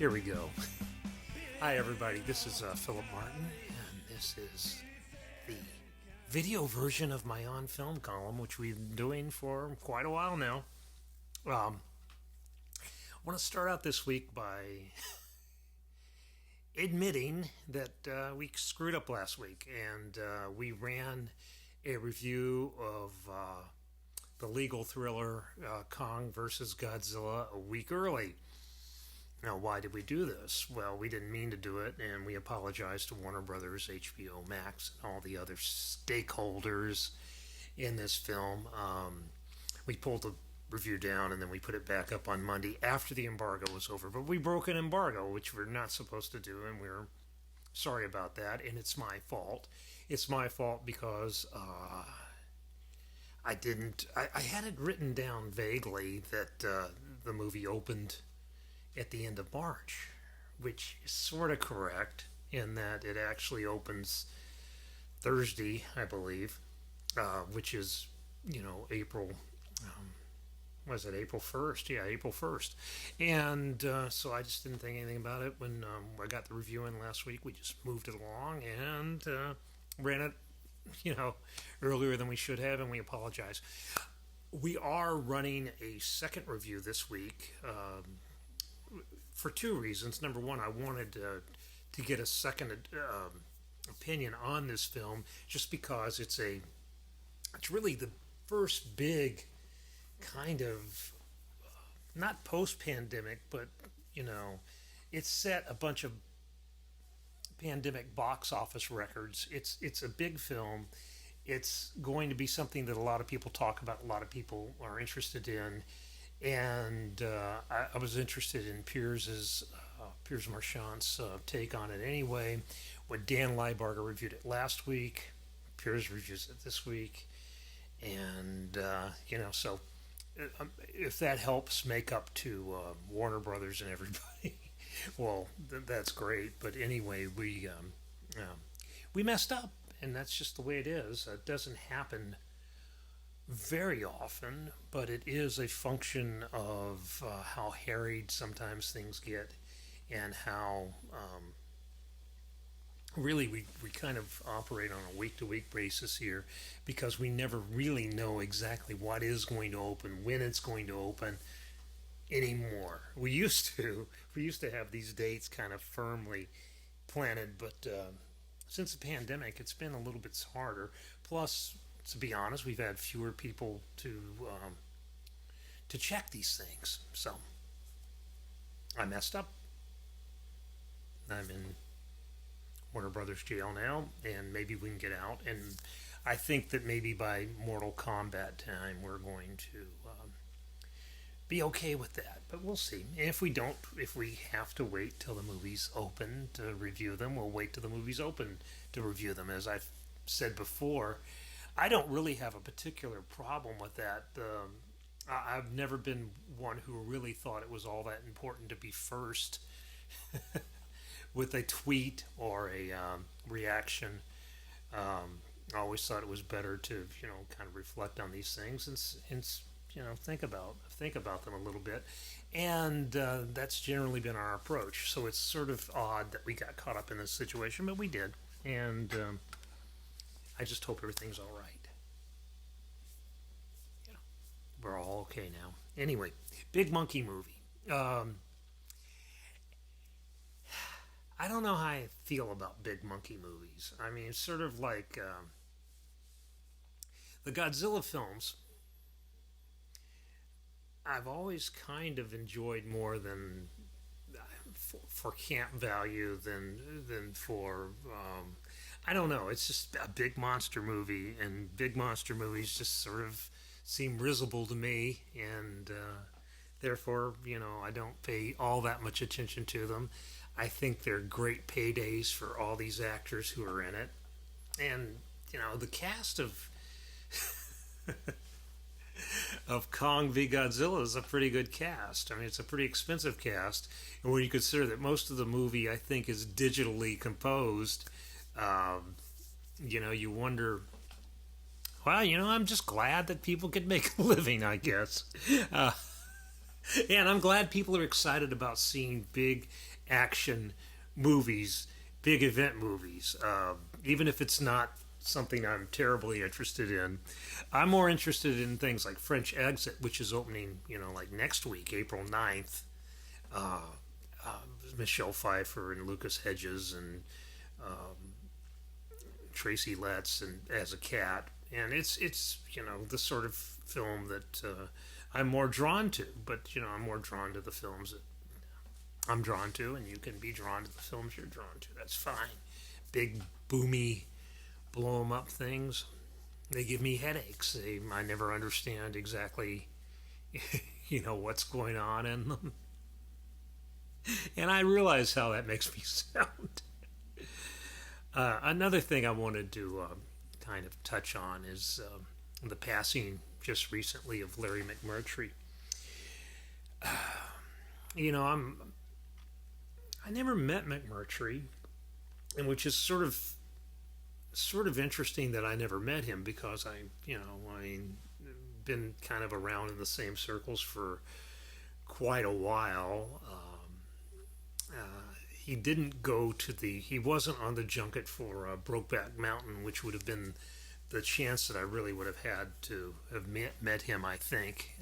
Here we go. Hi, everybody. This is Philip Martin, and this is the video version of my OnFilm column, which we've been doing for quite a while now. I want to start out this week by admitting that we screwed up last week, and we ran a review of the legal thriller Kong vs. Godzilla a week early. Now, why did we do this? Well, we didn't mean to do it, and we apologize to Warner Brothers, HBO Max, and all the other stakeholders in this film. We pulled the review down, and then we put it back up on Monday after the embargo was over. But we broke an embargo, which we're not supposed to do, and we're sorry about that, and it's my fault. It's my fault because I had it written down vaguely that the movie opened at the end of March, which is sort of correct in that it actually opens Thursday, I believe, which is, April, was it April 1st? Yeah, April 1st. And so I just didn't think anything about it when I got the review in last week. We just moved it along and ran it, earlier than we should have, and we apologize. We are running a second review this week, for two reasons. Number one, I wanted to get a second opinion on this film, just because it's really the first big kind of not post-pandemic, but it's set a bunch of pandemic box office records. It's a big film. It's going to be something that a lot of people talk about, a lot of people are interested in. And I was interested in Piers Marchant's take on it anyway. When Dan Liebarger reviewed it last week, Piers reviews it this week, and so if that helps make up to Warner Brothers and everybody, well, that's great. But anyway, we messed up, and that's just the way it is. It doesn't happen very often, but it is a function of how harried sometimes things get, and how really we kind of operate on a week-to-week basis here, because we never really know exactly what is going to open, when it's going to open anymore. We used to have these dates kind of firmly planted, but since the pandemic, it's been a little bit harder. Plus, to be honest, we've had fewer people to check these things. So I messed up. I'm in Warner Brothers jail now, and maybe we can get out. And I think that maybe by Mortal Kombat time, we're going to be okay with that. But we'll see. And if we don't, if we have to wait till the movies open to review them, we'll wait till the movies open to review them. As I've said before, I don't really have a particular problem with that. I've never been one who really thought it was all that important to be first with a tweet or a reaction. I always thought it was better to, kind of reflect on these things and think about them a little bit. And that's generally been our approach. So it's sort of odd that we got caught up in this situation, but we did. And I just hope everything's all right. We're all okay now. Anyway, Big Monkey movie. I don't know how I feel about Big Monkey movies. I mean, it's sort of like the Godzilla films. I've always kind of enjoyed more than for camp value than for I don't know. It's just a big monster movie, and big monster movies just sort of seem risible to me, and therefore, I don't pay all that much attention to them. I think they're great paydays for all these actors who are in it, and the cast of of Kong v. Godzilla is a pretty good cast. I mean, it's a pretty expensive cast, and when you consider that most of the movie, I think, is digitally composed, you wonder, well, I'm just glad that people can make a living, I guess. And I'm glad people are excited about seeing big action movies, big event movies, even if it's not something I'm terribly interested in. I'm more interested in things like French Exit, which is opening, like next week, April 9th. Uh, uh, Michelle Pfeiffer and Lucas Hedges and Tracy Letts and as a cat, and it's the sort of film that I'm more drawn to. But I'm more drawn to the films that I'm drawn to, and you can be drawn to the films you're drawn to. That's fine. Big boomy blow 'em up things. They give me headaches. I never understand exactly what's going on in them, and I realize how that makes me sound. Another thing I wanted to kind of touch on is the passing just recently of Larry McMurtry. You know, I never met McMurtry, and which is sort of interesting that I never met him because I been kind of around in the same circles for quite a while. He didn't go to he wasn't on the junket for Brokeback Mountain, which would have been the chance that I really would have had to have met him, I think.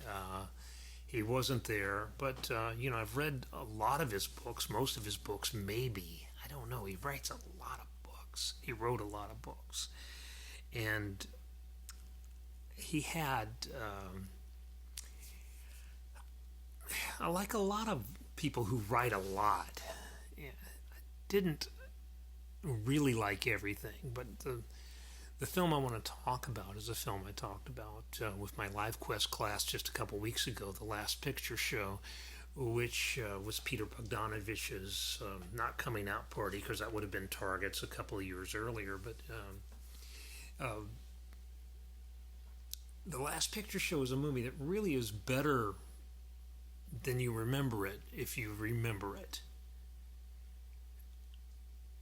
He wasn't there, but I've read a lot of his books, most of his books, maybe. I don't know. He writes a lot of books. He wrote a lot of books. And he had, like a lot of people who write a lot, didn't really like everything, but the film I want to talk about is a film I talked about with my Live Quest class just a couple weeks ago, The Last Picture Show, which was Peter Bogdanovich's not coming out party, because that would have been Target's a couple of years earlier, but The Last Picture Show is a movie that really is better than you remember it, if you remember it.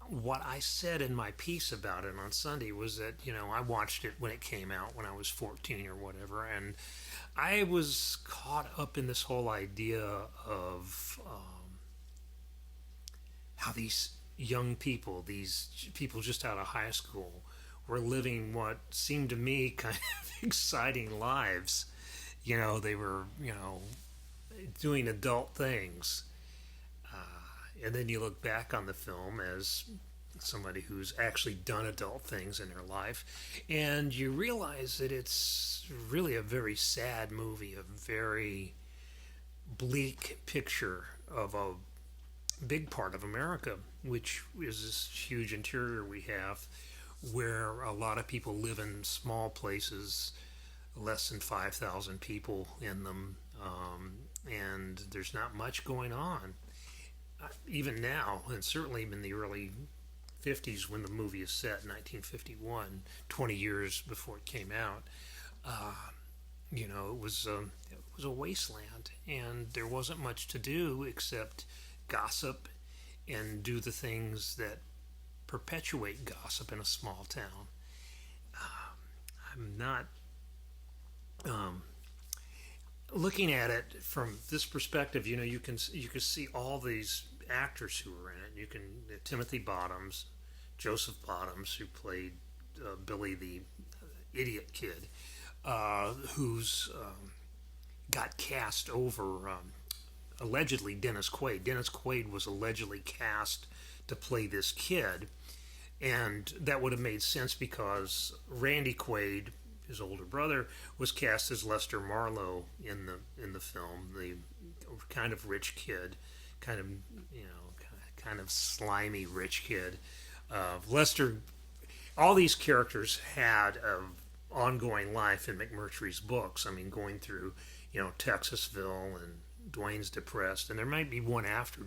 What I said in my piece about it on Sunday was that, I watched it when it came out when I was 14 or whatever, and I was caught up in this whole idea of how these young people, these people just out of high school, were living what seemed to me kind of exciting lives. They were, doing adult things. And then you look back on the film as somebody who's actually done adult things in their life, and you realize that it's really a very sad movie, a very bleak picture of a big part of America, which is this huge interior we have, where a lot of people live in small places, less than 5,000 people in them, and there's not much going on. Even now, and certainly in the early 50s when the movie is set, 1951, 20 years before it came out, it was a wasteland, and there wasn't much to do except gossip and do the things that perpetuate gossip in a small town. I'm not looking at it from this perspective. You can see all these actors who were in it. You can Timothy Bottoms, Joseph Bottoms, who played Billy the idiot kid, who's got cast over allegedly Dennis Quaid. Dennis Quaid was allegedly cast to play this kid, and that would have made sense because Randy Quaid, his older brother, was cast as Lester Marlowe in the film, the kind of rich kid, kind of slimy rich kid. Lester, all these characters had an ongoing life in McMurtry's books. I mean, going through, Texasville and Dwayne's Depressed, and there might be one after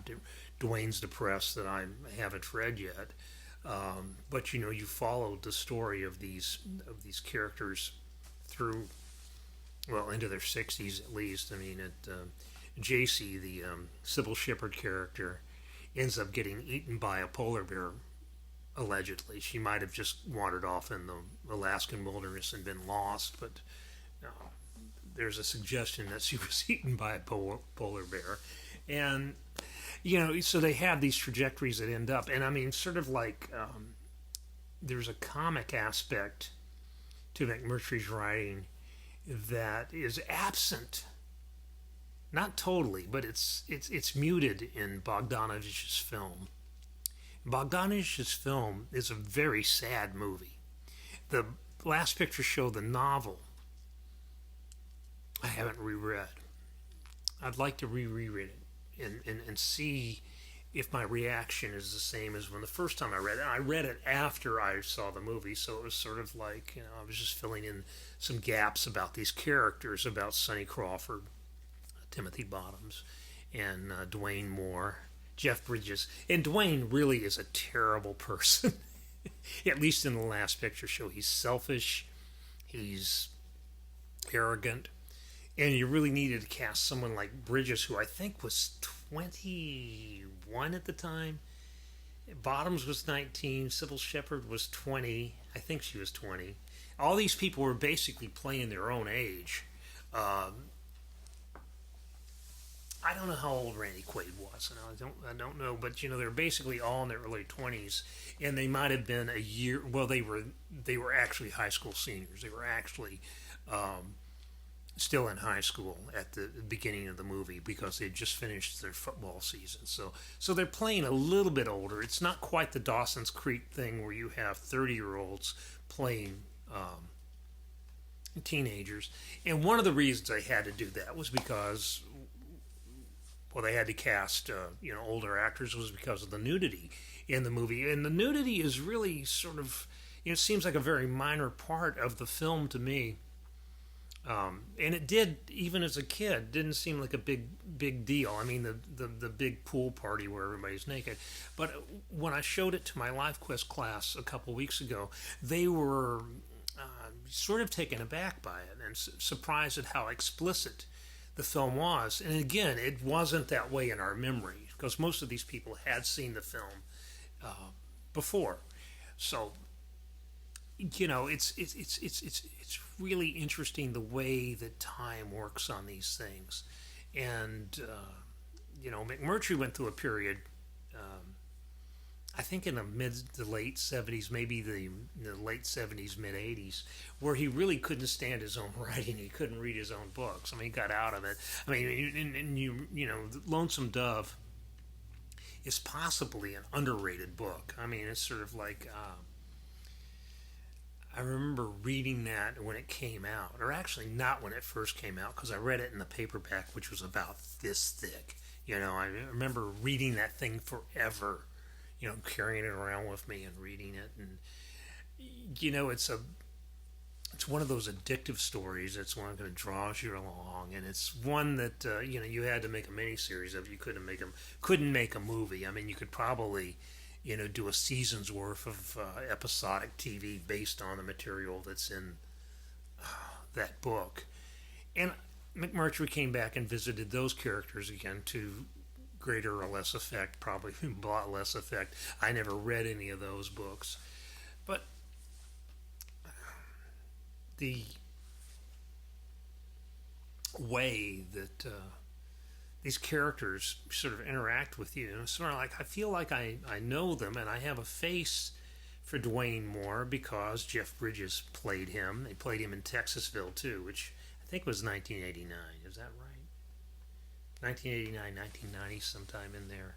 Dwayne's Depressed that I haven't read yet. But you followed the story of these characters through, well, into their 60s at least. I mean, JC, the Sybil Shepherd character, ends up getting eaten by a polar bear. Allegedly, she might have just wandered off in the Alaskan wilderness and been lost, but there's a suggestion that she was eaten by a polar bear. And, so they have these trajectories that end up. And I mean, sort of like there's a comic aspect to McMurtry's writing that is absent. Not totally, but it's muted in Bogdanovich's film. Bogdanovich's film is a very sad movie. The Last Picture Show, the novel, I haven't reread. I'd like to reread it and see if my reaction is the same as when the first time I read it. I read it after I saw the movie, so it was sort of like, I was just filling in some gaps about these characters, about Sonny Crawford, Timothy Bottoms, and Dwayne Moore, Jeff Bridges. And Dwayne really is a terrible person. At least in the Last Picture Show. He's selfish. He's arrogant. And you really needed to cast someone like Bridges, who I think was 21 at the time. Bottoms was 19. Sybil Shepherd was 20. I think she was 20. All these people were basically playing their own age. I don't know how old Randy Quaid was, and I don't know, but they're basically all in their early 20s, and they might have been a year. Well, they were actually high school seniors. They were actually still in high school at the beginning of the movie because they just finished their football season. So they're playing a little bit older. It's not quite the Dawson's Creek thing where you have 30-year-olds playing teenagers. And one of the reasons I had to do that was because, well, they had to cast, older actors was because of the nudity in the movie. And the nudity is really sort of, it seems like a very minor part of the film to me. And it did, even as a kid, didn't seem like a big deal. I mean, the big pool party where everybody's naked. But when I showed it to my Life Quest class a couple weeks ago, they were sort of taken aback by it and surprised at how explicit the film was. And again, it wasn't that way in our memory because most of these people had seen the film before. So, it's really interesting the way that time works on these things. And McMurtry went through a period, I think in the late 70s, maybe the late 70s, mid 80s, where he really couldn't stand his own writing. He couldn't read his own books. I mean, he got out of it. I mean, and Lonesome Dove is possibly an underrated book. I mean, it's sort of like, I remember reading that when it came out, or actually not when it first came out, because I read it in the paperback, which was about this thick. I remember reading that thing forever. Carrying it around with me and reading it, and it's one of those addictive stories. It's one that draws you along, and it's one that you had to make a miniseries of. You couldn't make a movie. I mean, you could probably do a season's worth of episodic TV based on the material that's in that book. And McMurtry came back and visited those characters again to greater or less effect, probably a lot less effect. I never read any of those books. But the way that these characters sort of interact with you, sort of like I feel like I know them, and I have a face for Dwayne Moore because Jeff Bridges played him. They played him in Texasville too, which I think was 1989. Is that right? 1989, 1990, sometime in there.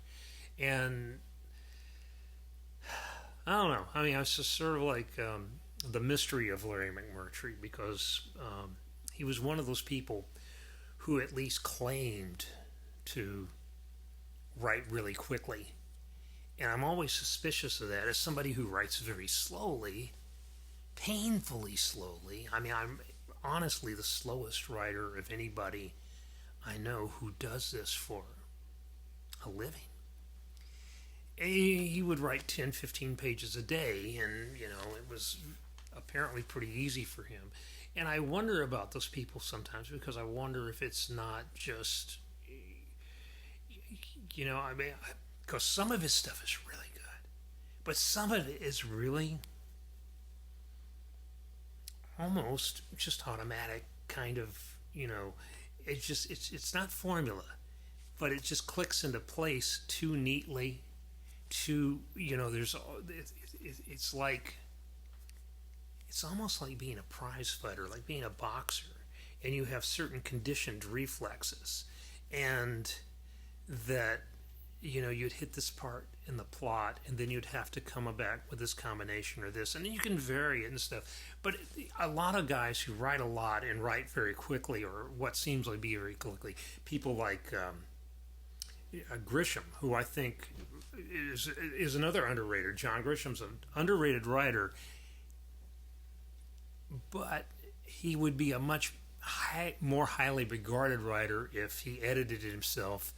And I don't know. I mean, I was just sort of like the mystery of Larry McMurtry because he was one of those people who at least claimed to write really quickly. And I'm always suspicious of that as somebody who writes very slowly, painfully slowly. I mean, I'm honestly the slowest writer of anybody I know who does this for a living. He would write 10, 15 pages a day, and, it was apparently pretty easy for him. And I wonder about those people sometimes because I wonder if it's not just, because some of his stuff is really good, but some of it is really almost just automatic kind of, you know, it's not formula, but it just clicks into place too neatly. Too, it's like it's almost like being a prize fighter, like being a boxer, and you have certain conditioned reflexes, and that you'd hit this part in the plot, and then you'd have to come back with this combination or this, and then you can vary it and stuff. But a lot of guys who write a lot and write very quickly, or what seems to be very quickly, people like Grisham, who I think is another underrated. John Grisham's an underrated writer, but he would be a much more highly regarded writer if he edited it himself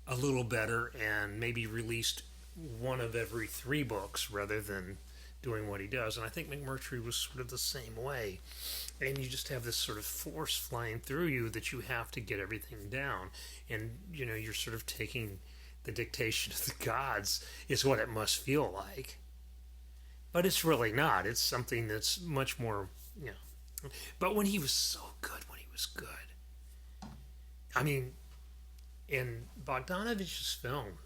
a little better and maybe released one of every 3 books rather than doing what he does. And I think McMurtry was sort of the same way. And you just have this sort of force flying through you that you have to get everything down. And, you're sort of taking the dictation of the gods is what it must feel like. But it's really not. It's something that's much more, But when he was so good, I mean, in Bogdanovich's film,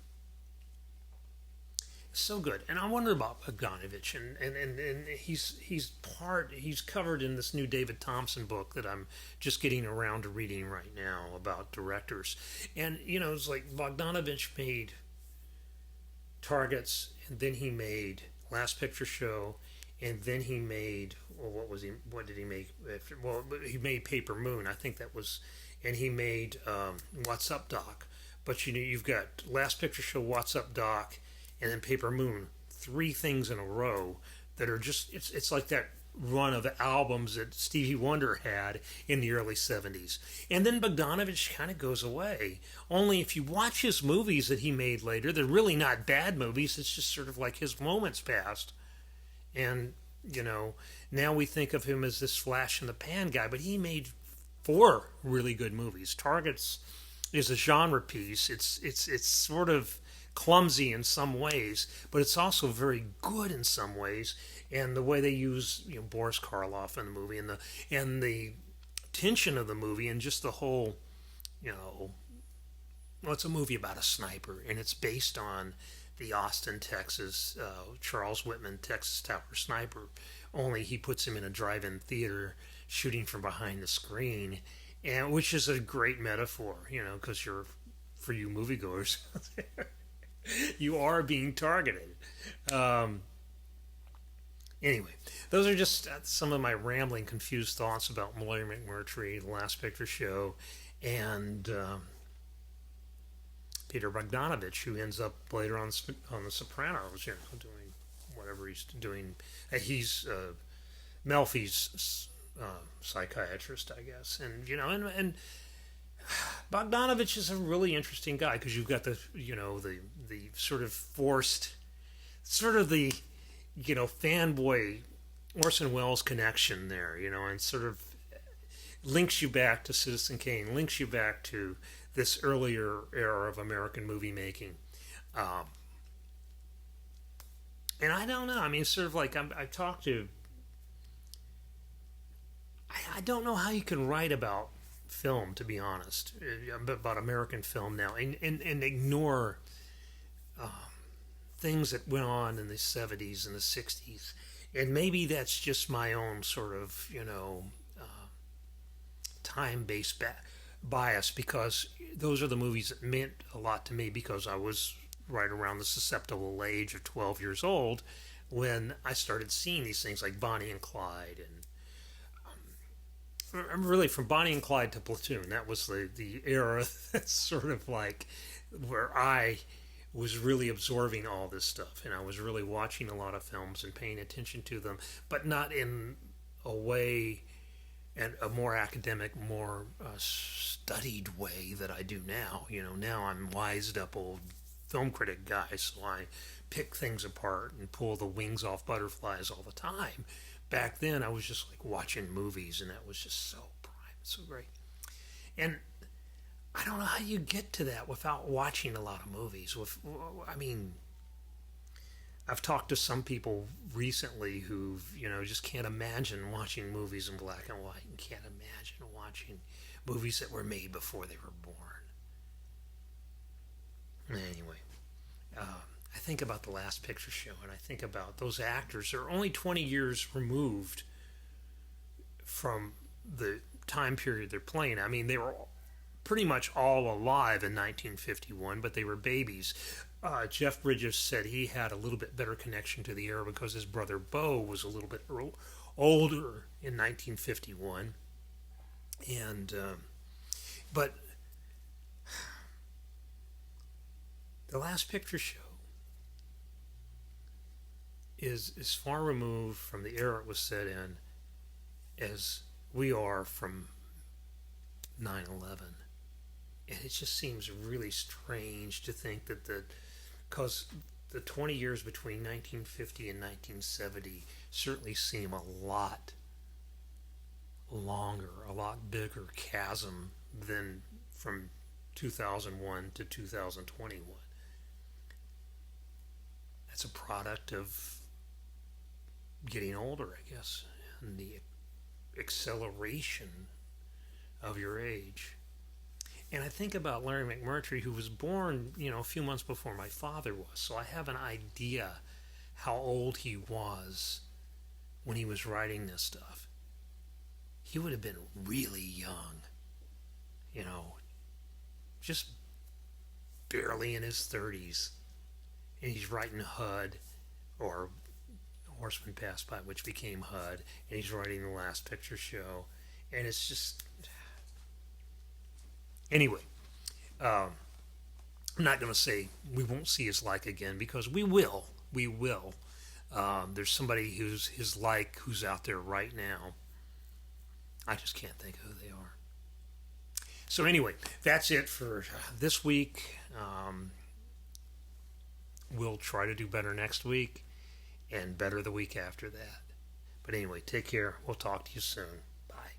so good. And I wonder about Bogdanovich, and he's covered in this new David Thompson book that I'm just getting around to reading right now about directors. And it's like Bogdanovich made Targets, and then he made Last Picture Show, and then he made what did he make? Well, he made Paper Moon. I think that was, and he made What's Up, Doc. But you've got Last Picture Show, What's Up, Doc, and then Paper Moon, 3 things in a row that are just, it's like that run of albums that Stevie Wonder had in the early 70s. And then Bogdanovich kind of goes away. Only if you watch his movies that he made later, they're really not bad movies. It's just sort of like his moments passed. And, now we think of him as this flash in the pan guy, but he made 4 really good movies. Targets is a genre piece. It's sort of clumsy in some ways, but it's also very good in some ways. And the way they use Boris Karloff in the movie, and the tension of the movie, and just the whole it's a movie about a sniper, and it's based on the Austin, Texas, Charles Whitman, Texas Tower sniper. Only he puts him in a drive-in theater, shooting from behind the screen, and which is a great metaphor, because for you moviegoers, you are being targeted. Anyway, those are just some of my rambling, confused thoughts about William McMurtry, The Last Picture Show, and Peter Bogdanovich, who ends up later on The Sopranos, doing whatever he's doing. He's Melfi's psychiatrist, I guess, and Bogdanovich is a really interesting guy because you've got the sort of forced, sort of the fanboy Orson Welles connection there, and sort of links you back to Citizen Kane, links you back to this earlier era of American movie making. And I don't know. I mean, sort of like I've talked to. I don't know how you can write about film, to be honest, about American film now, and ignore things that went on in the 70s and the 60s. And maybe that's just my own sort of, time-based bias, because those are the movies that meant a lot to me, because I was right around the susceptible age of 12 years old when I started seeing these things like Bonnie and Clyde, and really from Bonnie and Clyde to Platoon. That was the era that's sort of like where I was really absorbing all this stuff, and I was really watching a lot of films and paying attention to them, but not in a way, and a more academic, more studied way that I do now. Now I'm wised up old film critic guy, so I pick things apart and pull the wings off butterflies all the time. Back then, I was just like watching movies, and that was just so prime, so great. And I don't know how you get to that without watching a lot of movies. I've talked to some people recently who just can't imagine watching movies in black and white, and can't imagine watching movies that were made before they were born. Anyway, I think about the Last Picture Show, and I think about those actors. They're only 20 years removed from the time period they're playing. I mean, they were pretty much all alive in 1951, but they were babies. Jeff Bridges said he had a little bit better connection to the era because his brother Bo was a little bit older in 1951. And but the Last Picture Show is as far removed from the era it was set in as we are from 9/11. And it just seems really strange to think that because the 20 years between 1950 and 1970 certainly seem a lot longer, a lot bigger chasm than from 2001 to 2021. That's a product of getting older, I guess, and the acceleration of your age. And I think about Larry McMurtry, who was born, a few months before my father was. So I have an idea how old he was when he was writing this stuff. He would have been really young, just barely in his 30s. And he's writing HUD, or Horseman Passed By, which became HUD. And he's writing The Last Picture Show. And it's just... Anyway, I'm not going to say we won't see his like again, because we will. We will. There's somebody who's his like who's out there right now. I just can't think who they are. So anyway, that's it for this week. We'll try to do better next week and better the week after that. But anyway, take care. We'll talk to you soon. Bye.